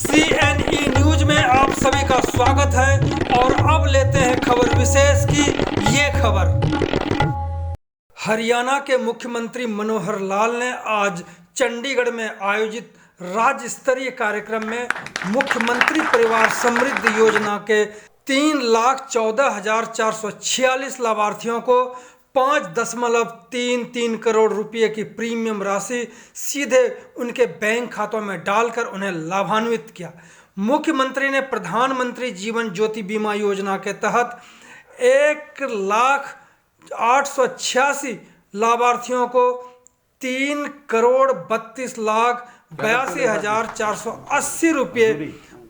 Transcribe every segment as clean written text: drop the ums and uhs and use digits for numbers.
CNE news में आप सभी का स्वागत है और अब लेते हैं खबर विशेष की ये खबर। हरियाणा के मुख्यमंत्री मनोहर लाल ने आज चंडीगढ़ में आयोजित राज्य स्तरीय कार्यक्रम में मुख्यमंत्री परिवार समृद्धि योजना के 3,14,446 लाभार्थियों को 5.33 करोड़ रुपए की प्रीमियम राशि सीधे उनके बैंक खातों में डालकर उन्हें लाभान्वित किया। मुख्यमंत्री ने प्रधानमंत्री जीवन ज्योति बीमा योजना के तहत 1,08,86 लाभार्थियों को 3,32,82,480 रुपये,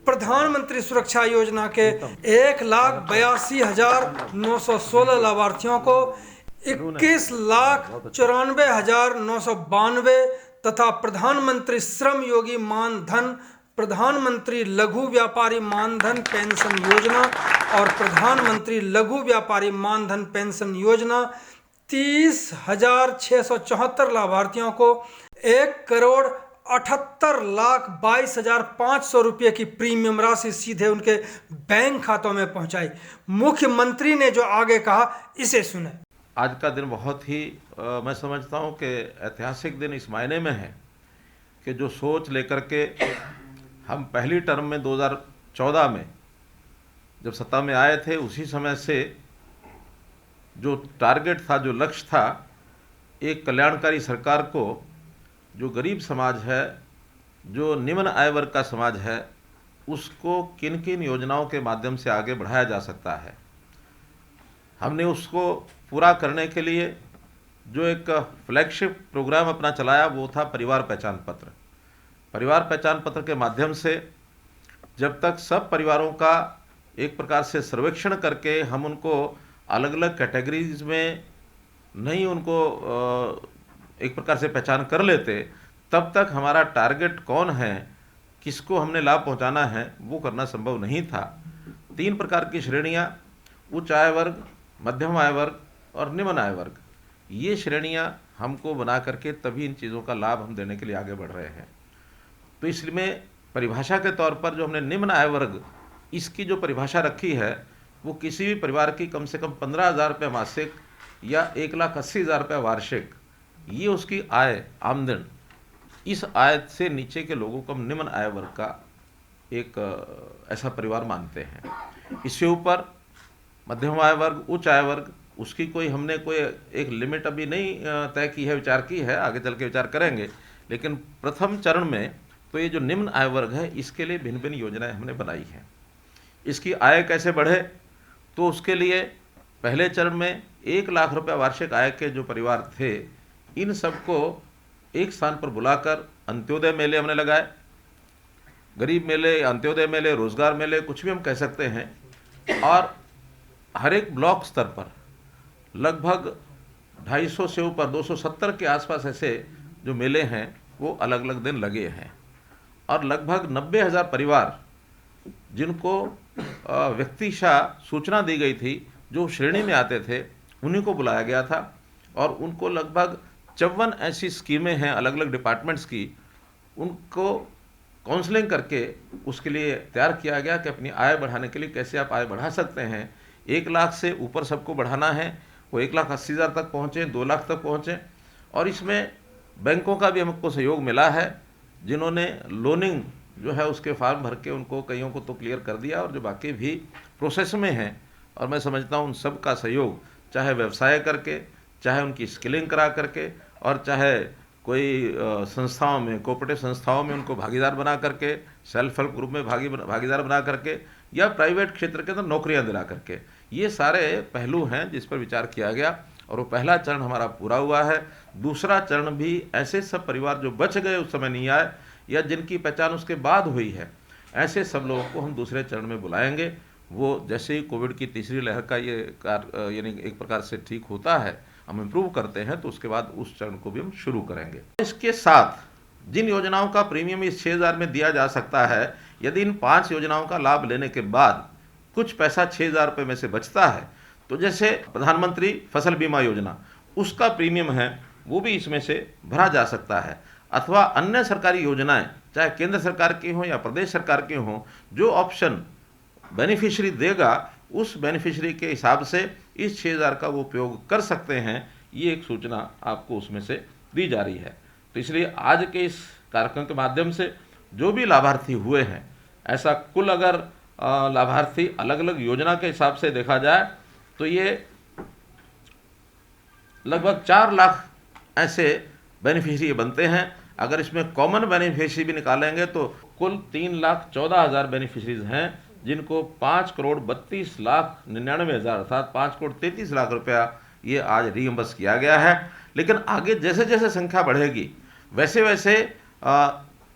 प्रधानमंत्री सुरक्षा योजना के 1,82,916 लाभार्थियों को 21,94,992 तथा प्रधानमंत्री श्रम योगी मानधन, प्रधानमंत्री लघु व्यापारी मानधन पेंशन योजना और प्रधानमंत्री लघु व्यापारी मानधन पेंशन योजना 30,674 लाभार्थियों को 1,78,22,500 रुपये की प्रीमियम राशि सीधे उनके बैंक खातों में पहुंचाई। मुख्यमंत्री ने जो आगे कहा इसे सुने। आज का दिन बहुत ही मैं समझता हूं कि ऐतिहासिक दिन इस मायने में है कि जो सोच लेकर के हम पहली टर्म में 2014 में जब सत्ता में आए थे, उसी समय से जो टारगेट था, जो लक्ष्य था, एक कल्याणकारी सरकार को जो गरीब समाज है, जो निम्न आय वर्ग का समाज है, उसको किन किन योजनाओं के माध्यम से आगे बढ़ाया जा सकता है। हमने उसको पूरा करने के लिए जो एक फ्लैगशिप प्रोग्राम अपना चलाया वो था परिवार पहचान पत्र। परिवार पहचान पत्र के माध्यम से जब तक सब परिवारों का एक प्रकार से सर्वेक्षण करके हम उनको अलग अलग कैटेगरीज में नहीं उनको एक प्रकार से पहचान कर लेते, तब तक हमारा टारगेट कौन है, किसको हमने लाभ पहुंचाना है, वो करना संभव नहीं था। 3 प्रकार की श्रेणियां, उच्च आय वर्ग, मध्यम आय वर्ग और निम्न आय वर्ग, ये श्रेणियां हमको बना करके तभी इन चीज़ों का लाभ हम देने के लिए आगे बढ़ रहे हैं। तो इसलिए परिभाषा के तौर पर जो हमने निम्न आय वर्ग, इसकी जो परिभाषा रखी है वो किसी भी परिवार की कम से कम 15,000 रुपये मासिक या 1,80,000 रुपये वार्षिक, ये उसकी आय आमदन, इस आय से नीचे के लोगों को हम निम्न आय वर्ग का एक ऐसा परिवार मानते हैं। इससे ऊपर मध्यम आय वर्ग, उच्च आय वर्ग, उसकी हमने कोई एक लिमिट अभी नहीं तय की है, विचार की है, आगे चल के विचार करेंगे। लेकिन प्रथम चरण में तो ये जो निम्न आय वर्ग है, इसके लिए भिन्न भिन्न योजनाएं हमने बनाई हैं। इसकी आय कैसे बढ़े, तो उसके लिए पहले चरण में 1 लाख रुपये वार्षिक आय के जो परिवार थे, इन सबको एक स्थान पर बुलाकर अंत्योदय मेले हमने लगाए। गरीब मेले, अंत्योदय मेले, रोजगार मेले, कुछ भी हम कह सकते हैं। और हर एक ब्लॉक स्तर पर लगभग 250 से ऊपर 270 के आसपास ऐसे जो मेले हैं वो अलग अलग दिन लगे हैं। और लगभग 90,000 परिवार जिनको व्यक्तिशः सूचना दी गई थी, जो श्रेणी में आते थे, उन्हीं को बुलाया गया था। और उनको लगभग 54 ऐसी स्कीमें हैं अलग अलग डिपार्टमेंट्स की, उनको काउंसलिंग करके उसके लिए तैयार किया गया कि अपनी आय बढ़ाने के लिए कैसे आप आय बढ़ा सकते हैं। 1 लाख से ऊपर सबको बढ़ाना है, वो 1,80,000 तक पहुँचें, 2 लाख तक पहुँचें। और इसमें बैंकों का भी हमको सहयोग मिला है, जिन्होंने लोनिंग जो है उसके फॉर्म भर के उनको कईयों को तो क्लियर कर दिया, और जो बाकी भी प्रोसेस में हैं। और मैं समझता हूँ उन सब का सहयोग, चाहे व्यवसाय करके, चाहे उनकी स्किलिंग करा करके, और चाहे कोई संस्थाओं में, कोऑपरेटिव संस्थाओं में उनको भागीदार बना करके, सेल्फ हेल्प ग्रुप में भागीदार बना करके, या प्राइवेट क्षेत्र के अंदर नौकरियां दिला करके, ये सारे पहलू हैं जिस पर विचार किया गया। और वो पहला चरण हमारा पूरा हुआ है। दूसरा चरण भी ऐसे सब परिवार जो बच गए उस समय नहीं आए, या जिनकी पहचान उसके बाद हुई है, ऐसे सब लोगों को हम दूसरे चरण में बुलाएंगे। वो जैसे ही कोविड की तीसरी लहर का ये यानी एक प्रकार से ठीक होता है, हम इम्प्रूव करते हैं, तो उसके बाद उस चरण को भी हम शुरू करेंगे। इसके साथ जिन योजनाओं का प्रीमियम इस 6,000 में दिया जा सकता है, यदि इन 5 योजनाओं का लाभ लेने के बाद कुछ पैसा 6,000 रुपये में से बचता है, तो जैसे प्रधानमंत्री फसल बीमा योजना, उसका प्रीमियम है वो भी इसमें से भरा जा सकता है। अथवा अन्य सरकारी योजनाएं, चाहे केंद्र सरकार की हो या प्रदेश सरकार की हो, जो ऑप्शन बेनिफिशियरी देगा उस बेनिफिशियरी के हिसाब से इस 6,000 का वो उपयोग कर सकते हैं। ये एक सूचना आपको उसमें से दी जा रही है। तो इसलिए आज के इस कार्यक्रम के माध्यम से जो भी लाभार्थी हुए हैं, ऐसा कुल अगर लाभार्थी अलग अलग योजना के हिसाब से देखा जाए तो ये लगभग 4 लाख ऐसे बेनिफिशियरी बनते हैं। अगर इसमें कॉमन बेनिफिशियरी भी निकालेंगे तो कुल 3,14,000 बेनिफिशरीज हैं, जिनको 5,32,99,000 अर्थात 5,33,00,000 रुपया ये आज रीइंबर्स किया गया है। लेकिन आगे जैसे जैसे संख्या बढ़ेगी वैसे वैसे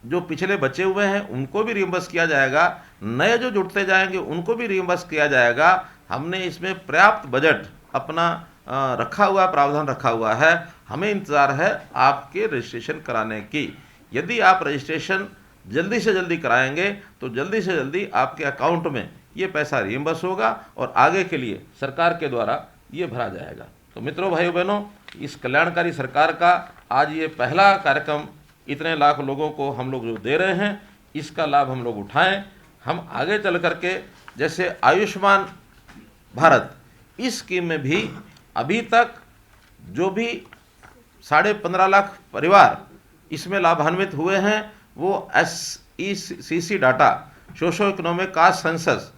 जो पिछले बचे हुए हैं उनको भी रीइंबर्स किया जाएगा, नए जो जुड़ते जाएंगे उनको भी रीइंबर्स किया जाएगा। हमने इसमें पर्याप्त बजट अपना रखा हुआ, प्रावधान रखा हुआ है। हमें इंतज़ार है आपके रजिस्ट्रेशन कराने की। यदि आप रजिस्ट्रेशन जल्दी से जल्दी कराएंगे तो जल्दी से जल्दी आपके अकाउंट में ये पैसा रीइंबर्स होगा और आगे के लिए सरकार के द्वारा ये भरा जाएगा। तो मित्रों, भाइयों बहनों, इस कल्याणकारी सरकार का आज ये पहला कार्यक्रम इतने लाख लोगों को हम लोग जो दे रहे हैं, इसका लाभ हम लोग उठाएं। हम आगे चल करके जैसे आयुष्मान भारत इस स्कीम में भी अभी तक जो भी 15.5 लाख परिवार इसमें लाभान्वित हुए हैं वो SECC data, socio economic caste census,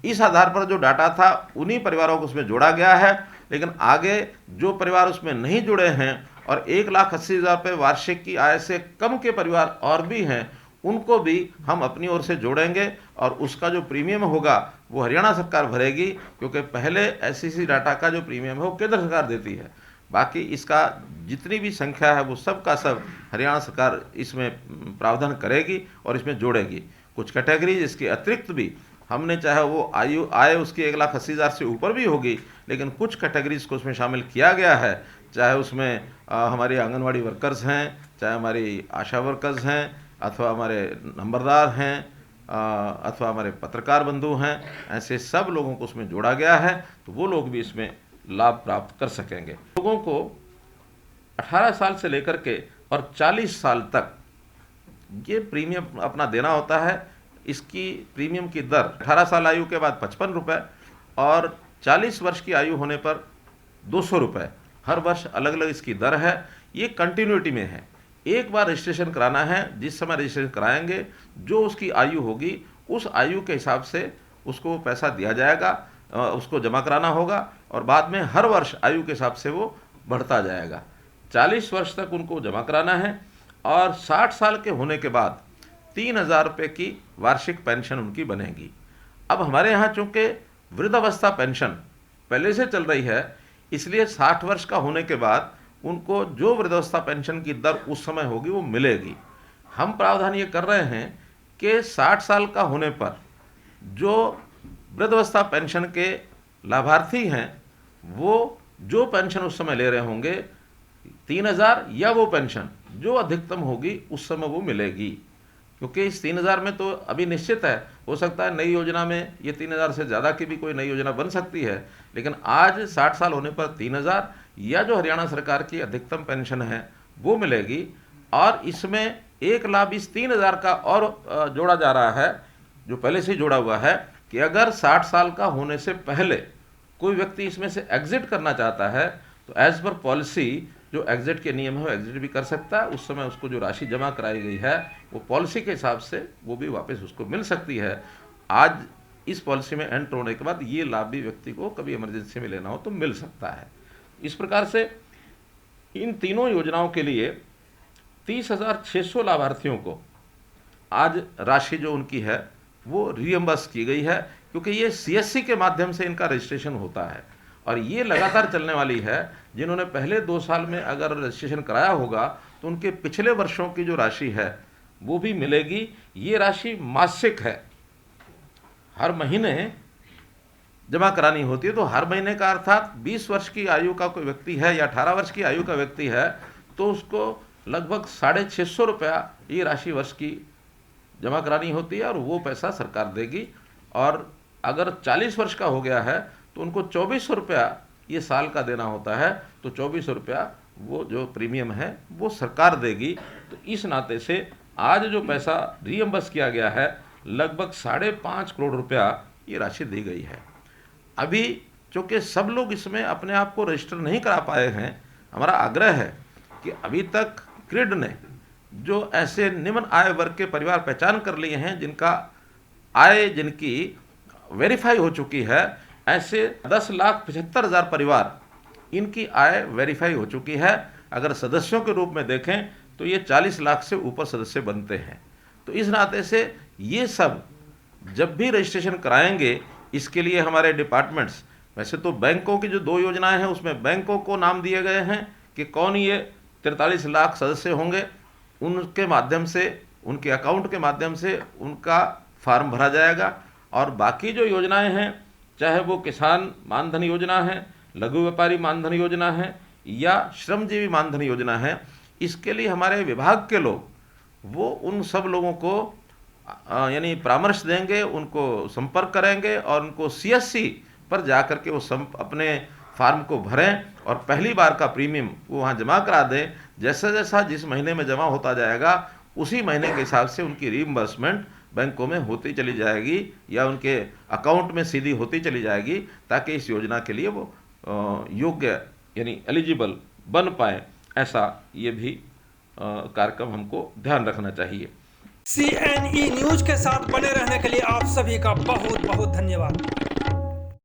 इस आधार पर जो डाटा था उन्हीं परिवारों को उसमें जोड़ा गया है। लेकिन आगे जो परिवार उसमें नहीं जुड़े हैं और 1,80,000 रुपये वार्षिक की आय से कम के परिवार और भी हैं, उनको भी हम अपनी ओर से जोड़ेंगे और उसका जो प्रीमियम होगा वो हरियाणा सरकार भरेगी, क्योंकि पहले SEC डाटा का जो प्रीमियम है वो केंद्र सरकार देती है। बाकी इसका जितनी भी संख्या है वो सब का सब हरियाणा सरकार इसमें प्रावधान करेगी और इसमें जोड़ेगी। कुछ कैटेगरीज इसके अतिरिक्त भी हमने, चाहे वो आय उसकी 1,80,000 से ऊपर भी होगी, लेकिन कुछ कैटेगरीज को उसमें शामिल किया गया है। चाहे उसमें हमारी आंगनवाड़ी वर्कर्स हैं, चाहे हमारी आशा वर्कर्स हैं, अथवा हमारे नंबरदार हैं, अथवा हमारे पत्रकार बंधु हैं, ऐसे सब लोगों को उसमें जोड़ा गया है। तो वो लोग भी इसमें लाभ प्राप्त कर सकेंगे। लोगों को 18 साल से लेकर के और 40 साल तक ये प्रीमियम अपना देना होता है। इसकी प्रीमियम की दर 18 साल आयु के बाद 55 रुपये और 40 वर्ष की आयु होने पर 200 रुपये, हर वर्ष अलग अलग इसकी दर है। ये कंटिन्यूटी में है। एक बार रजिस्ट्रेशन कराना है, जिस समय रजिस्ट्रेशन कराएंगे जो उसकी आयु होगी उस आयु के हिसाब से उसको पैसा दिया जाएगा, उसको जमा कराना होगा और बाद में हर वर्ष आयु के हिसाब से वो बढ़ता जाएगा। 40 वर्ष तक उनको जमा कराना है और 60 साल के होने के बाद 3,000 रुपये की वार्षिक पेंशन उनकी बनेगी। अब हमारे यहाँ चूँकि वृद्धावस्था पेंशन पहले से चल रही है, इसलिए 60 वर्ष का होने के बाद उनको जो वृद्धावस्था पेंशन की दर उस समय होगी वो मिलेगी। हम प्रावधान ये कर रहे हैं कि 60 साल का होने पर जो वृद्धावस्था पेंशन के लाभार्थी हैं वो जो पेंशन उस समय ले रहे होंगे 3,000 या वो पेंशन जो अधिकतम होगी उस समय वो मिलेगी। क्योंकि इस 3,000 में तो अभी निश्चित है, हो सकता है नई योजना में ये 3,000 से ज़्यादा की भी कोई नई योजना बन सकती है, लेकिन आज 60 साल होने पर 3,000 या जो हरियाणा सरकार की अधिकतम पेंशन है वो मिलेगी। और इसमें एक लाभ इस 3,000 का और जोड़ा जा रहा है, जो पहले से ही जोड़ा हुआ है, कि अगर 60 साल का होने से पहले कोई व्यक्ति इसमें से एग्जिट करना चाहता है तो एज पर पॉलिसी जो एग्जिट के नियम है वो एग्जिट भी कर सकता है। उस समय उसको जो राशि जमा कराई गई है वो पॉलिसी के हिसाब से वो भी वापस उसको मिल सकती है। आज इस पॉलिसी में एंटर होने के बाद ये लाभ भी व्यक्ति को कभी इमरजेंसी में लेना हो तो मिल सकता है। इस प्रकार से इन तीनों योजनाओं के लिए 30,600 लाभार्थियों को आज राशि जो उनकी है वो रीइंबर्स की गई है, क्योंकि ये CSC के माध्यम से इनका रजिस्ट्रेशन होता है और ये लगातार चलने वाली है। जिन्होंने पहले 2 साल में अगर रजिस्ट्रेशन कराया होगा तो उनके पिछले वर्षों की जो राशि है वो भी मिलेगी। ये राशि मासिक है, हर महीने जमा करानी होती है। तो हर महीने का अर्थात 20 वर्ष की आयु का कोई व्यक्ति है या 18 वर्ष की आयु का व्यक्ति है तो उसको लगभग 650 रुपया ये राशि वर्ष की जमा करानी होती है और वो पैसा सरकार देगी। और अगर 40 वर्ष का हो गया है तो उनको 2400 रुपया ये साल का देना होता है। तो 2400 रुपया वो जो प्रीमियम है वो सरकार देगी तो इस नाते से आज जो पैसा रीइंबर्स किया गया है, लगभग 5.5 करोड़ रुपया ये राशि दी गई है। अभी चूँकि सब लोग इसमें अपने आप को रजिस्टर नहीं करा पाए हैं, हमारा आग्रह है कि अभी तक क्रिड ने जो ऐसे निम्न आय वर्ग के परिवार पहचान कर लिए हैं, जिनका आय जिनकी वेरीफाई हो चुकी है, ऐसे 10,75,000 परिवार, इनकी आय वेरीफाई हो चुकी है। अगर सदस्यों के रूप में देखें तो ये 40 लाख से ऊपर सदस्य बनते हैं। तो इस नाते से ये सब जब भी रजिस्ट्रेशन कराएंगे, इसके लिए हमारे डिपार्टमेंट्स, वैसे तो बैंकों की जो 2 योजनाएं हैं उसमें बैंकों को नाम दिए गए हैं कि कौन ये 43 लाख सदस्य होंगे, उनके माध्यम से, उनके अकाउंट के माध्यम से उनका फार्म भरा जाएगा। और बाकी जो योजनाएं हैं, चाहे वो किसान मानधन योजना है, लघु व्यापारी मानधन योजना है या श्रमजीवी मानधन योजना है, इसके लिए हमारे विभाग के लोग वो उन सब लोगों को यानी परामर्श देंगे, उनको संपर्क करेंगे और उनको CSC पर जा कर के वो अपने फार्म को भरें और पहली बार का प्रीमियम वो वहाँ जमा करा दें। जैसा जैसा जिस महीने में जमा होता जाएगा, उसी महीने के हिसाब से उनकी रीइंबर्समेंट बैंकों में होती चली जाएगी या उनके अकाउंट में सीधी होती चली जाएगी, ताकि इस योजना के लिए वो योग्य यानी एलिजिबल बन पाए। ऐसा ये भी कार्यक्रम हमको ध्यान रखना चाहिए। CNE न्यूज के साथ बने रहने के लिए आप सभी का बहुत बहुत धन्यवाद।